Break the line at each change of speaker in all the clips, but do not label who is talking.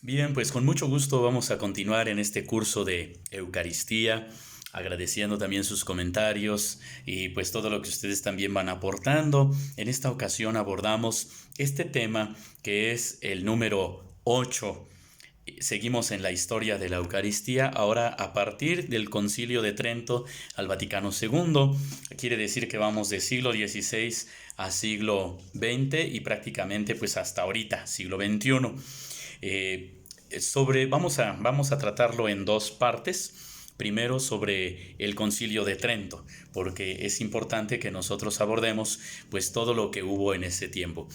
Bien, pues con mucho gusto vamos a continuar en este curso de Eucaristía, agradeciendo también sus comentarios y pues todo lo que ustedes también van aportando. En esta ocasión abordamos este tema que es el número 8. Seguimos en la historia de la Eucaristía, ahora a partir del Concilio de Trento al Vaticano II. Quiere decir que vamos de siglo XVI a siglo XX y prácticamente pues hasta ahorita, siglo XXI. Vamos a tratarlo en dos partes. Primero sobre el Concilio de Trento, porque es importante que nosotros abordemos pues todo lo que hubo en ese tiempo.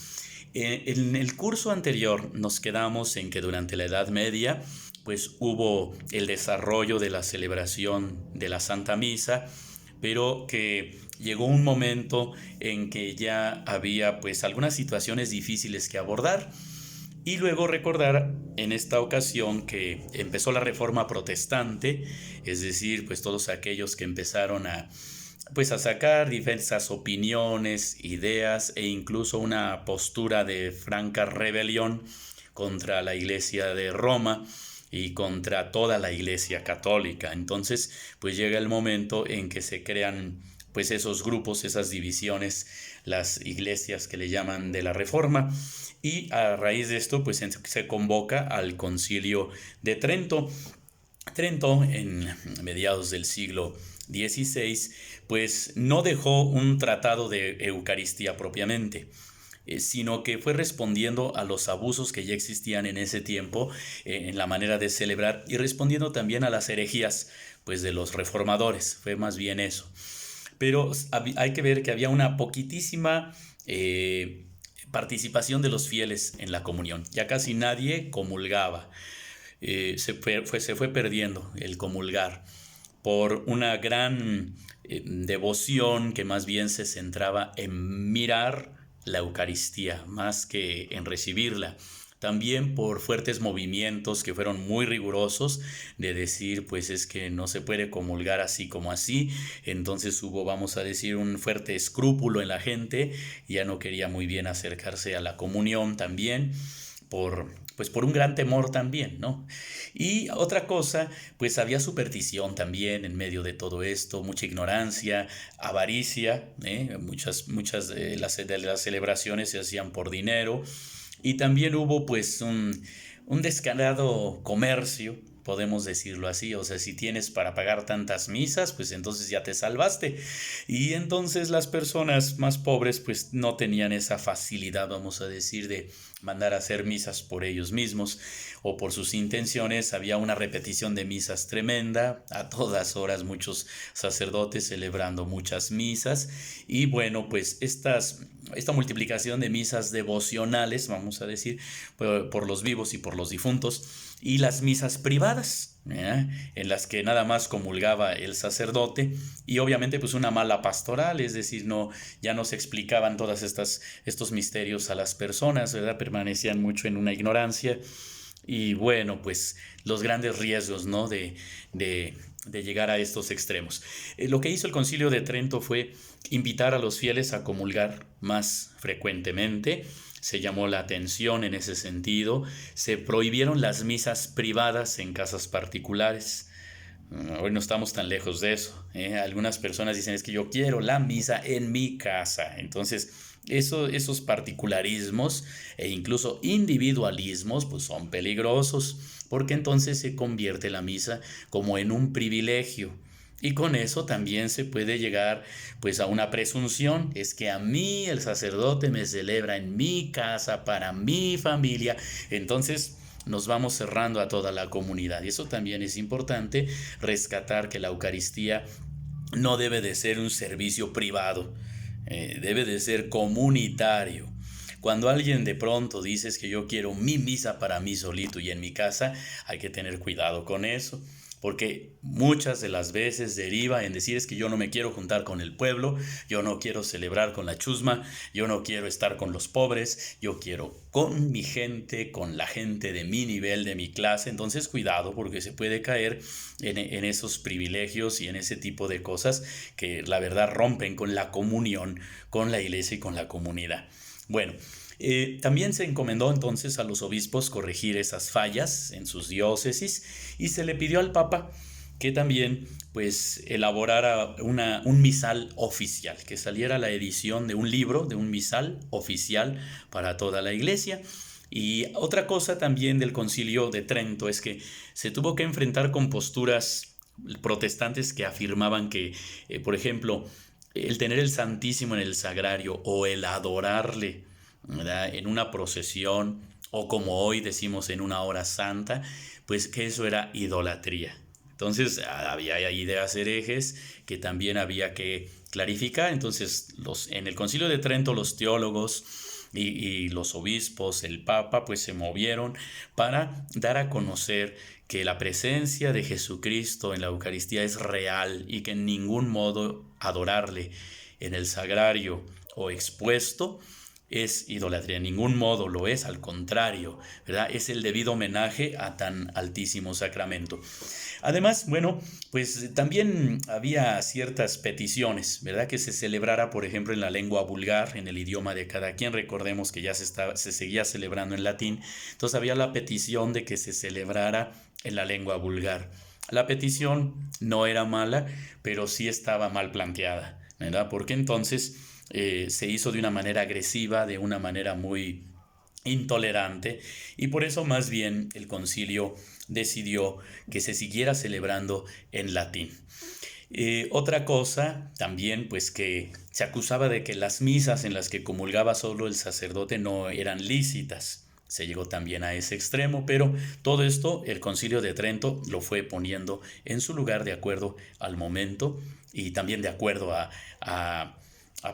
En el curso anterior nos quedamos en que durante la Edad Media pues hubo el desarrollo de la celebración de la Santa Misa, pero que llegó un momento en que ya había pues algunas situaciones difíciles que abordar. Y luego recordar en esta ocasión que empezó la Reforma Protestante, es decir, pues todos aquellos que empezaron a sacar diversas opiniones, ideas e incluso una postura de franca rebelión contra la Iglesia de Roma y contra toda la Iglesia católica. Entonces, pues llega el momento en que se crean pues esos grupos, esas divisiones, las iglesias que le llaman de la Reforma, y a raíz de esto pues se convoca al Concilio de Trento. Trento, en mediados del siglo XVI, pues no dejó un tratado de Eucaristía propiamente, sino que fue respondiendo a los abusos que ya existían en ese tiempo en la manera de celebrar y respondiendo también a las herejías pues de los reformadores. Fue más bien eso. Pero hay que ver que había una poquitísima participación de los fieles en la comunión. Ya casi nadie comulgaba. Se fue perdiendo el comulgar por una gran devoción que más bien se centraba en mirar la Eucaristía más que en recibirla. También por fuertes movimientos que fueron muy rigurosos de decir, pues es que no se puede comulgar así como así. Entonces hubo, vamos a decir, un fuerte escrúpulo en la gente, ya no quería muy bien acercarse a la comunión también por un gran temor también, ¿no? Y otra cosa, pues había superstición también en medio de todo esto, mucha ignorancia, avaricia, muchas de las celebraciones se hacían por dinero, y también hubo pues un descarado comercio, podemos decirlo así. O sea, si tienes para pagar tantas misas, pues entonces ya te salvaste. Y entonces las personas más pobres pues no tenían esa facilidad, vamos a decir, de mandar a hacer misas por ellos mismos o por sus intenciones. Había una repetición de misas tremenda, a todas horas muchos sacerdotes celebrando muchas misas. Y bueno, pues esta multiplicación de misas devocionales, vamos a decir, por los vivos y por los difuntos, y las misas privadas, en las que nada más comulgaba el sacerdote, y obviamente pues una mala pastoral, es decir, ya no se explicaban estos misterios a las personas, ¿verdad? Permanecían mucho en una ignorancia. Y bueno, pues los grandes riesgos, ¿no? de llegar a estos extremos. Lo que hizo el Concilio de Trento fue invitar a los fieles a comulgar más frecuentemente. Se llamó la atención en ese sentido. Se prohibieron las misas privadas en casas particulares. Hoy no estamos tan lejos de eso. Algunas personas dicen, es que yo quiero la misa en mi casa. Entonces, esos particularismos e incluso individualismos pues son peligrosos, porque entonces se convierte la misa como en un privilegio. Y con eso también se puede llegar pues a una presunción, es que a mí el sacerdote me celebra en mi casa, para mi familia. Entonces nos vamos cerrando a toda la comunidad. Y eso también es importante, rescatar que la Eucaristía no debe de ser un servicio privado, debe de ser comunitario. Cuando alguien de pronto dice que yo quiero mi misa para mí solito y en mi casa, hay que tener cuidado con eso, porque muchas de las veces deriva en decir, es que yo no me quiero juntar con el pueblo, yo no quiero celebrar con la chusma, yo no quiero estar con los pobres, yo quiero con mi gente, con la gente de mi nivel, de mi clase. Entonces cuidado, porque se puede caer en esos privilegios y en ese tipo de cosas que la verdad rompen con la comunión, con la iglesia y con la comunidad. Bueno, También se encomendó entonces a los obispos corregir esas fallas en sus diócesis y se le pidió al Papa que también pues elaborara un misal oficial, que saliera la edición de un libro, de un misal oficial para toda la Iglesia. Y otra cosa también del Concilio de Trento es que se tuvo que enfrentar con posturas protestantes que afirmaban que, por ejemplo, el tener el Santísimo en el sagrario o el adorarle, ¿verdad?, en una procesión o como hoy decimos en una hora santa, pues que eso era idolatría. Entonces había ideas herejes que también había que clarificar. Entonces en el Concilio de Trento los teólogos y los obispos, el Papa, pues se movieron para dar a conocer que la presencia de Jesucristo en la Eucaristía es real y que en ningún modo adorarle en el sagrario o expuesto es idolatría, en ningún modo lo es, al contrario, ¿verdad? Es el debido homenaje a tan altísimo sacramento. Además, bueno, pues también había ciertas peticiones, ¿verdad? Que se celebrara, por ejemplo, en la lengua vulgar, en el idioma de cada quien. Recordemos que ya se seguía celebrando en latín, entonces había la petición de que se celebrara en la lengua vulgar. La petición no era mala, pero sí estaba mal planteada, ¿verdad? Porque entonces se hizo de una manera agresiva, de una manera muy intolerante, y por eso más bien el concilio decidió que se siguiera celebrando en latín. Otra cosa también, pues que se acusaba de que las misas en las que comulgaba solo el sacerdote no eran lícitas. Se llegó también a ese extremo, pero todo esto el Concilio de Trento lo fue poniendo en su lugar de acuerdo al momento y también de acuerdo a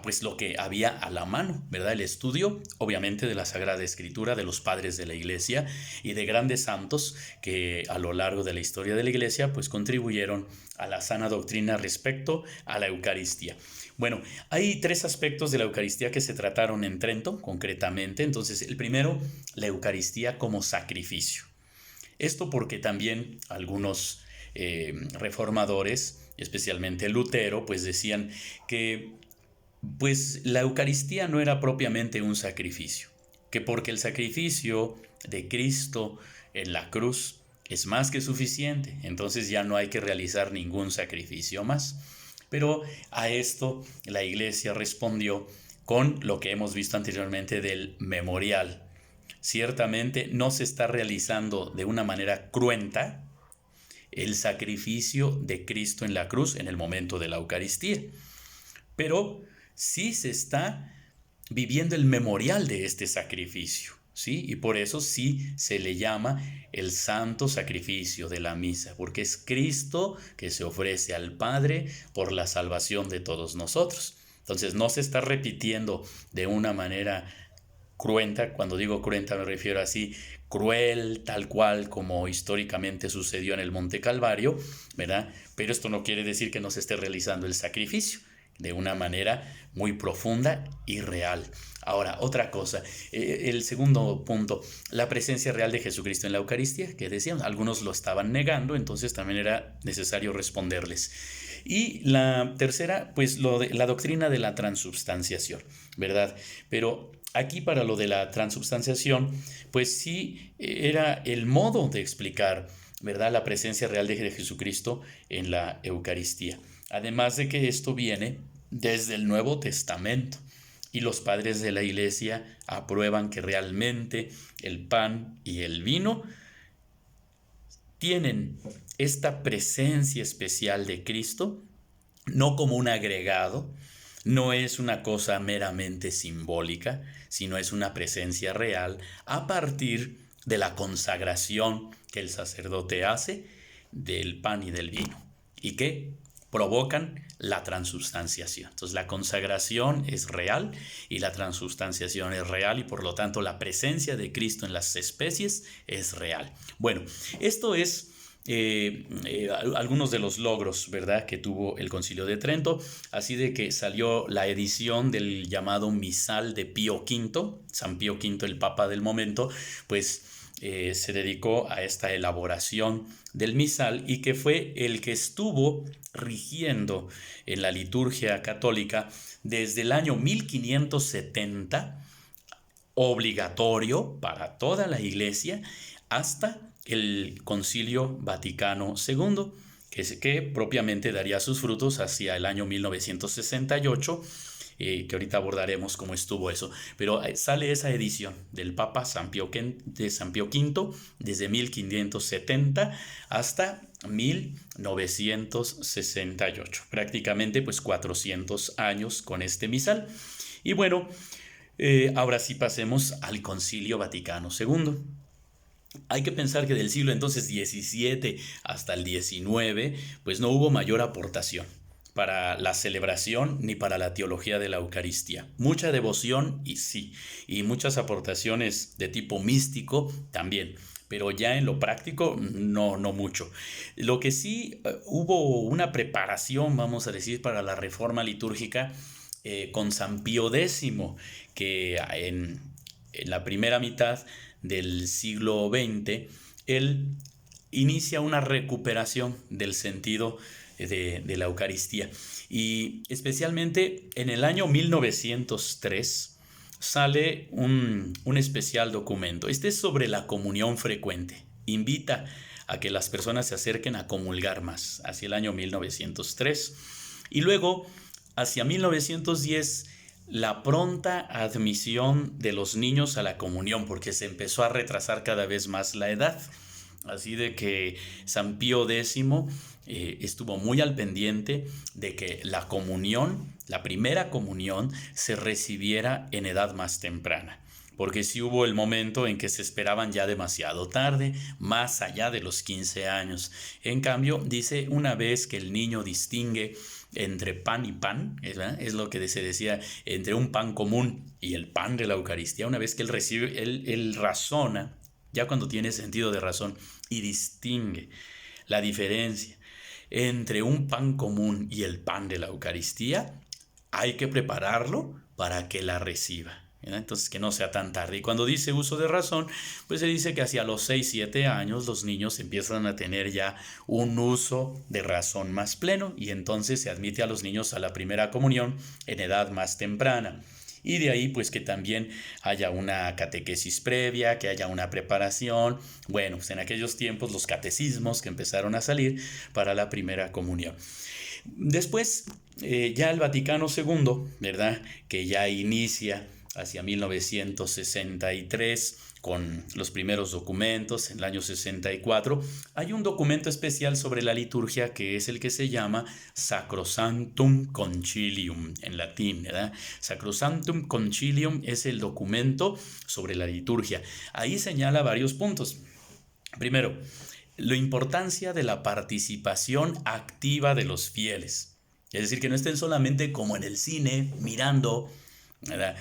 pues lo que había a la mano, ¿verdad? El estudio, obviamente, de la Sagrada Escritura, de los padres de la Iglesia y de grandes santos que a lo largo de la historia de la Iglesia pues contribuyeron a la sana doctrina respecto a la Eucaristía. Bueno, hay tres aspectos de la Eucaristía que se trataron en Trento, concretamente. Entonces, el primero, la Eucaristía como sacrificio. Esto porque también algunos reformadores, especialmente Lutero, pues decían que pues la Eucaristía no era propiamente un sacrificio, que porque el sacrificio de Cristo en la cruz es más que suficiente, entonces ya no hay que realizar ningún sacrificio más. Pero a esto la Iglesia respondió con lo que hemos visto anteriormente del memorial. Ciertamente no se está realizando de una manera cruenta el sacrificio de Cristo en la cruz en el momento de la Eucaristía, pero sí se está viviendo el memorial de este sacrificio, ¿sí? Y por eso sí se le llama el santo sacrificio de la misa, porque es Cristo que se ofrece al Padre por la salvación de todos nosotros. Entonces no se está repitiendo de una manera cruenta. Cuando digo cruenta me refiero así, cruel, tal cual como históricamente sucedió en el Monte Calvario, ¿verdad? Pero esto no quiere decir que no se esté realizando el sacrificio de una manera muy profunda y real. Ahora, otra cosa, el segundo punto, la presencia real de Jesucristo en la Eucaristía, que decían, algunos lo estaban negando, entonces también era necesario responderles. Y la tercera, pues la doctrina de la transubstanciación, ¿verdad? Pero aquí para lo de la transubstanciación, pues sí era el modo de explicar, ¿verdad?, la presencia real de Jesucristo en la Eucaristía. Además de que esto viene desde el Nuevo Testamento y los padres de la Iglesia aprueban que realmente el pan y el vino tienen esta presencia especial de Cristo, no como un agregado, no es una cosa meramente simbólica, sino es una presencia real a partir de la consagración que el sacerdote hace del pan y del vino y que provocan la transubstanciación. Entonces la consagración es real y la transubstanciación es real y por lo tanto la presencia de Cristo en las especies es real. Bueno, esto es algunos de los logros, ¿verdad?, que tuvo el Concilio de Trento, así de que salió la edición del llamado Misal de Pío V, San Pío V, el Papa del momento, pues se dedicó a esta elaboración del misal y que fue el que estuvo rigiendo en la liturgia católica desde el año 1570 obligatorio para toda la Iglesia hasta el Concilio Vaticano II, que propiamente daría sus frutos hacia el año 1968, que ahorita abordaremos cómo estuvo eso. Pero sale esa edición del Papa San Pío V desde 1570 hasta 1968. Prácticamente pues 400 años con este misal. Y bueno, ahora sí pasemos al Concilio Vaticano II. Hay que pensar que del siglo entonces 17 hasta el 19, pues no hubo mayor aportación para la celebración ni para la teología de la Eucaristía. Mucha devoción y sí, y muchas aportaciones de tipo místico también, pero ya en lo práctico no mucho. Lo que sí hubo una preparación, vamos a decir, para la reforma litúrgica con San Pío X, que en la primera mitad del siglo XX, él inicia una recuperación del sentido de la Eucaristía. Y especialmente en el año 1903 sale un especial documento. Este es sobre la comunión frecuente. Invita a que las personas se acerquen a comulgar más, hacia el año 1903. Y luego, hacia 1910, la pronta admisión de los niños a la comunión, porque se empezó a retrasar cada vez más la edad. Así de que San Pío X estuvo muy al pendiente de que la comunión, la primera comunión, se recibiera en edad más temprana. Porque sí hubo el momento en que se esperaban ya demasiado tarde, más allá de los 15 años. En cambio, dice, una vez que el niño distingue entre pan y pan, es lo que se decía, entre un pan común y el pan de la Eucaristía, una vez que él recibe, él razona, ya cuando tiene sentido de razón, y distingue la diferencia entre un pan común y el pan de la Eucaristía, hay que prepararlo para que la reciba. Entonces, que no sea tan tarde. Y cuando dice uso de razón, pues se dice que hacia los 6, 7 años los niños empiezan a tener ya un uso de razón más pleno, y entonces se admite a los niños a la primera comunión en edad más temprana. Y de ahí pues que también haya una catequesis previa, que haya una preparación. Bueno, pues en aquellos tiempos los catecismos que empezaron a salir para la primera comunión. Después ya el Vaticano II, ¿verdad? Que ya inicia hacia 1963 con los primeros documentos, en el año 64, hay un documento especial sobre la liturgia que es el que se llama Sacrosanctum Concilium, en latín, ¿verdad? Sacrosanctum Concilium es el documento sobre la liturgia. Ahí señala varios puntos. Primero, la importancia de la participación activa de los fieles. Es decir, que no estén solamente como en el cine, mirando, ¿verdad?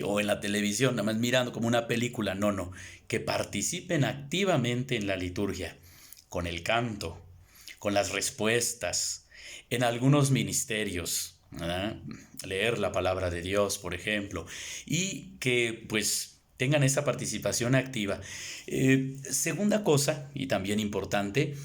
O en la televisión, nada más mirando como una película. No, que participen activamente en la liturgia, con el canto, con las respuestas, en algunos ministerios, ¿verdad? Leer la palabra de Dios, por ejemplo, y que pues tengan esa participación activa. Segunda cosa, y también importante,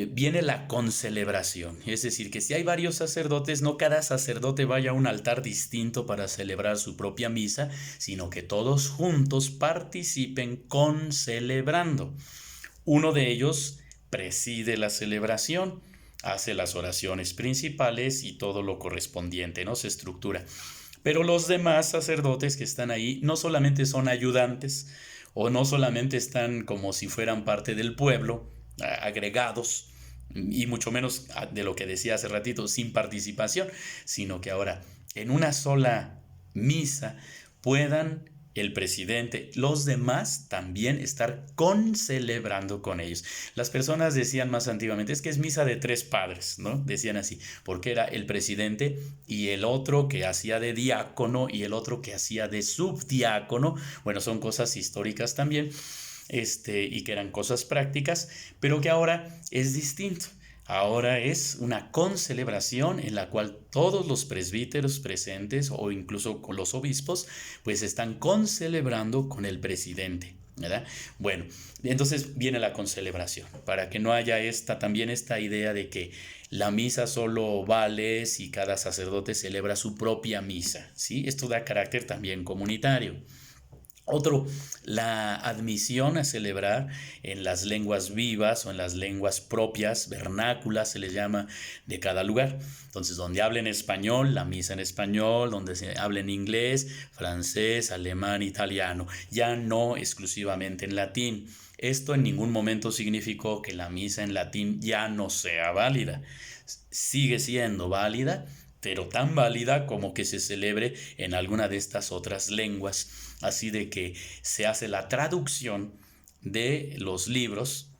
viene la concelebración. Es decir, que si hay varios sacerdotes, no cada sacerdote vaya a un altar distinto para celebrar su propia misa, sino que todos juntos participen concelebrando. Uno de ellos preside la celebración, hace las oraciones principales y todo lo correspondiente, ¿no? Se estructura. Pero los demás sacerdotes que están ahí no solamente son ayudantes o no solamente están como si fueran parte del pueblo, agregados, y mucho menos de lo que decía hace ratito, sin participación, sino que ahora en una sola misa puedan el presidente, los demás también estar concelebrando con ellos. Las personas decían más antiguamente, es que es misa de 3 padres, ¿no? Decían así, porque era el presidente y el otro que hacía de diácono y el otro que hacía de subdiácono. Bueno, son cosas históricas también, y que eran cosas prácticas, pero que ahora es distinto. Ahora es una concelebración en la cual todos los presbíteros presentes o incluso con los obispos pues están concelebrando con el presidente, ¿verdad? Bueno, entonces viene la concelebración para que no haya también esta idea de que la misa solo vale si cada sacerdote celebra su propia misa, ¿sí? Esto da carácter también comunitario. Otro, la admisión a celebrar en las lenguas vivas o en las lenguas propias, vernáculas se les llama, de cada lugar. Entonces, donde hablen español, la misa en español; donde se hable en inglés, francés, alemán, italiano, ya no exclusivamente en latín. Esto en ningún momento significó que la misa en latín ya no sea válida. Sigue siendo válida, pero tan válida como que se celebre en alguna de estas otras lenguas. Así de que se hace la traducción de los libros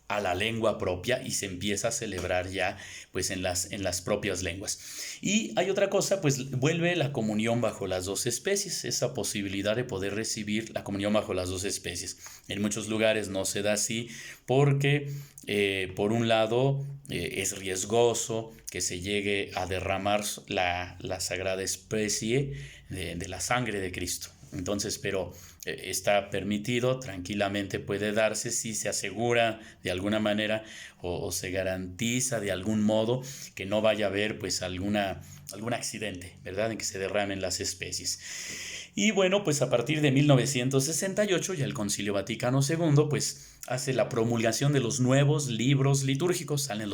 a la lengua propia y se empieza a celebrar ya pues en las propias lenguas. Y hay otra cosa, pues vuelve la comunión bajo las dos especies, esa posibilidad de poder recibir la comunión bajo las dos especies. En muchos lugares no se da así porque por un lado es riesgoso que se llegue a derramar la sagrada especie de la sangre de Cristo. Entonces, pero está permitido, tranquilamente puede darse si se asegura de alguna manera o se garantiza de algún modo que no vaya a haber pues algún accidente, ¿verdad?, en que se derramen las especies. Y bueno, pues a partir de 1968 ya el Concilio Vaticano II pues hace la promulgación de los nuevos libros litúrgicos, salen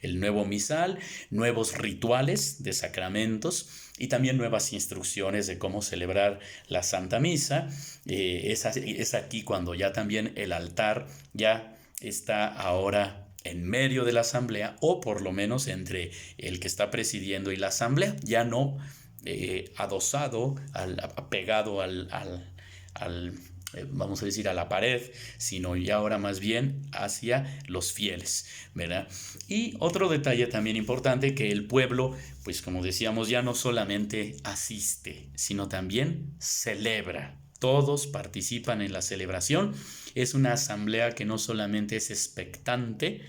el nuevo misal, nuevos rituales de sacramentos y también nuevas instrucciones de cómo celebrar la Santa Misa. Es aquí cuando ya también el altar ya está ahora en medio de la asamblea, o por lo menos entre el que está presidiendo y la asamblea, ya no adosado, pegado vamos a decir, a la pared, sino ya ahora más bien hacia los fieles, ¿verdad? Y otro detalle también importante, que el pueblo, pues como decíamos, ya no solamente asiste, sino también celebra. Todos participan en la celebración. Es una asamblea que no solamente es expectante,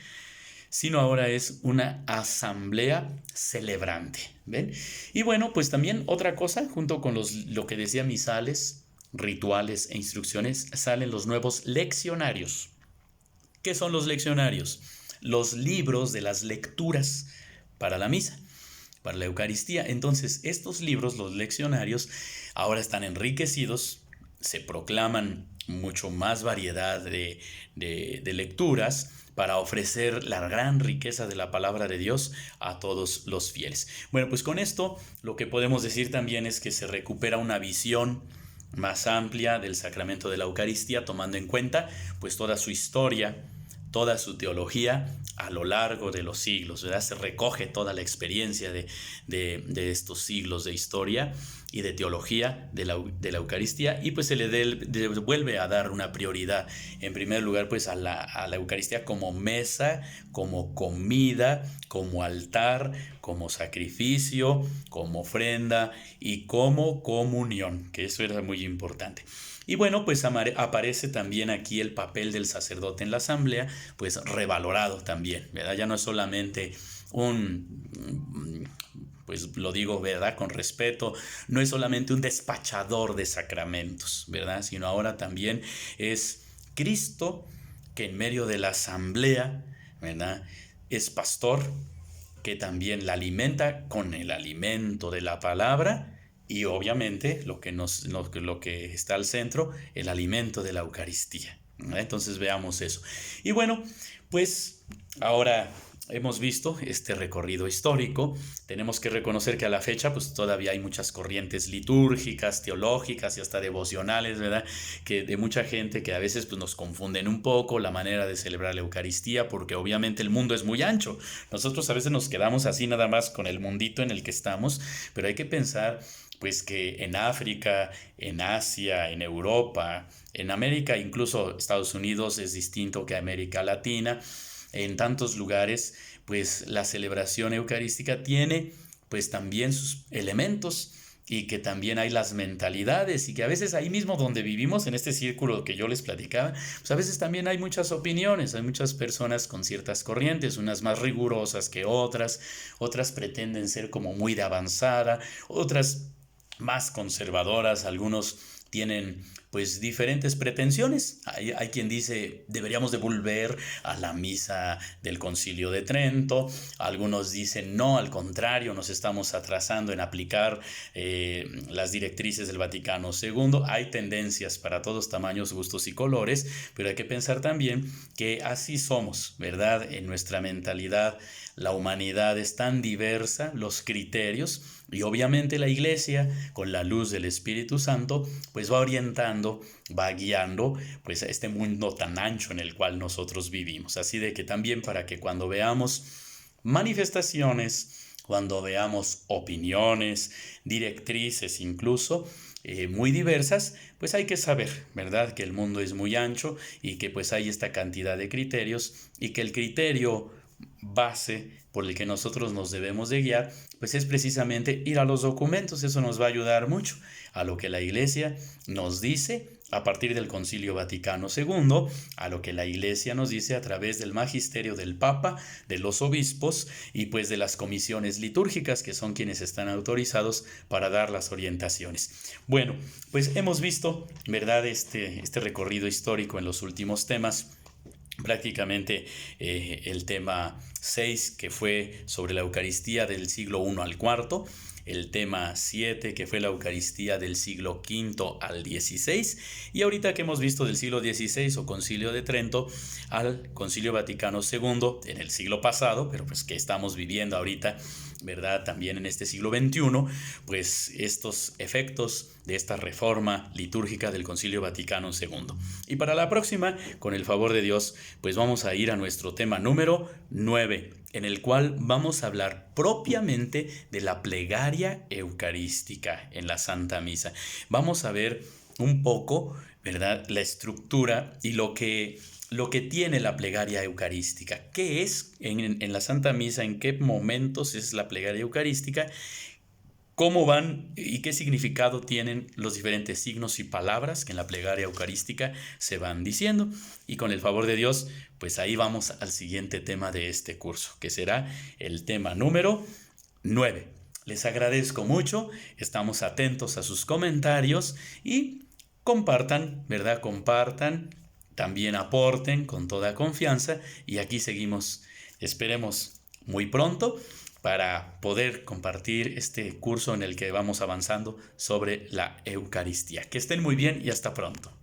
sino ahora es una asamblea celebrante, ¿ven? Y bueno, pues también otra cosa, junto con lo que decía misales, rituales e instrucciones, salen los nuevos leccionarios. ¿Qué son los leccionarios? Los libros de las lecturas para la misa, para la Eucaristía. Entonces, estos libros, los leccionarios, ahora están enriquecidos, se proclaman mucho más variedad de lecturas para ofrecer la gran riqueza de la palabra de Dios a todos los fieles. Bueno, pues con esto lo que podemos decir también es que se recupera una visión más amplia del sacramento de la Eucaristía, tomando en cuenta pues toda su historia, toda su teología a lo largo de los siglos, ¿verdad? Se recoge toda la experiencia de estos siglos de historia y de teología de la Eucaristía, y pues se le vuelve a dar una prioridad, en primer lugar, pues a la Eucaristía como mesa, como comida, como altar, como sacrificio, como ofrenda y como comunión, que eso era muy importante. Y bueno, pues aparece también aquí el papel del sacerdote en la asamblea, pues revalorado también, ¿verdad? Ya no es solamente pues lo digo, ¿verdad?, con respeto, no es solamente un despachador de sacramentos, ¿verdad?, sino ahora también es Cristo que en medio de la asamblea, ¿verdad?, es pastor, que también la alimenta con el alimento de la palabra. Y obviamente lo que está al centro, el alimento de la Eucaristía, ¿verdad? Entonces veamos eso. Y bueno, pues ahora hemos visto este recorrido histórico. Tenemos que reconocer que a la fecha pues todavía hay muchas corrientes litúrgicas, teológicas y hasta devocionales, ¿verdad?, que de mucha gente que a veces pues nos confunden un poco la manera de celebrar la Eucaristía, porque obviamente el mundo es muy ancho. Nosotros a veces nos quedamos así nada más con el mundito en el que estamos, pero hay que pensar pues que en África, en Asia, en Europa, en América, incluso Estados Unidos es distinto que América Latina. En tantos lugares, pues la celebración eucarística tiene pues también sus elementos, y que también hay las mentalidades, y que a veces ahí mismo donde vivimos, en este círculo que yo les platicaba, pues a veces también hay muchas opiniones, hay muchas personas con ciertas corrientes, unas más rigurosas que otras pretenden ser como muy de avanzada, otras más conservadoras, algunos tienen pues diferentes pretensiones. Hay quien dice deberíamos de volver a la misa del Concilio de Trento, algunos dicen no, al contrario, nos estamos atrasando en aplicar las directrices del Vaticano II. Hay tendencias para todos tamaños, gustos y colores, pero hay que pensar también que así somos, ¿verdad? En nuestra mentalidad la humanidad es tan diversa, los criterios, y obviamente la Iglesia, con la luz del Espíritu Santo, pues va orientando, va guiando, pues a este mundo tan ancho en el cual nosotros vivimos. Así de que también para que cuando veamos manifestaciones, cuando veamos opiniones, directrices incluso, muy diversas, pues hay que saber, ¿verdad? Que el mundo es muy ancho y que pues hay esta cantidad de criterios y que el criterio base por el que nosotros nos debemos de guiar, pues es precisamente ir a los documentos. Eso nos va a ayudar mucho a lo que la Iglesia nos dice a partir del Concilio Vaticano II, a lo que la Iglesia nos dice a través del magisterio del Papa, de los obispos y pues de las comisiones litúrgicas, que son quienes están autorizados para dar las orientaciones. Bueno, pues hemos visto, ¿verdad?, este recorrido histórico en los últimos temas. Prácticamente el tema 6, que fue sobre la Eucaristía del siglo I al IV, el tema 7, que fue la Eucaristía del siglo V al XVI, y ahorita que hemos visto del siglo XVI o Concilio de Trento al Concilio Vaticano II en el siglo pasado, pero pues que estamos viviendo ahorita, ¿verdad?, también en este siglo XXI, pues estos efectos de esta reforma litúrgica del Concilio Vaticano II. Y para la próxima, con el favor de Dios, pues vamos a ir a nuestro tema número 9, en el cual vamos a hablar propiamente de la plegaria eucarística en la Santa Misa. Vamos a ver un poco, ¿verdad?, la estructura y lo que tiene la plegaria eucarística. ¿Qué es en la Santa Misa? ¿En qué momentos es la plegaria eucarística? ¿Cómo van y qué significado tienen los diferentes signos y palabras que en la plegaria eucarística se van diciendo? Y con el favor de Dios, pues ahí vamos al siguiente tema de este curso, que será el tema número 9. Les agradezco mucho, estamos atentos a sus comentarios y compartan, ¿verdad? Compartan, también aporten con toda confianza y aquí seguimos. Esperemos muy pronto para poder compartir este curso en el que vamos avanzando sobre la Eucaristía. Que estén muy bien y hasta pronto.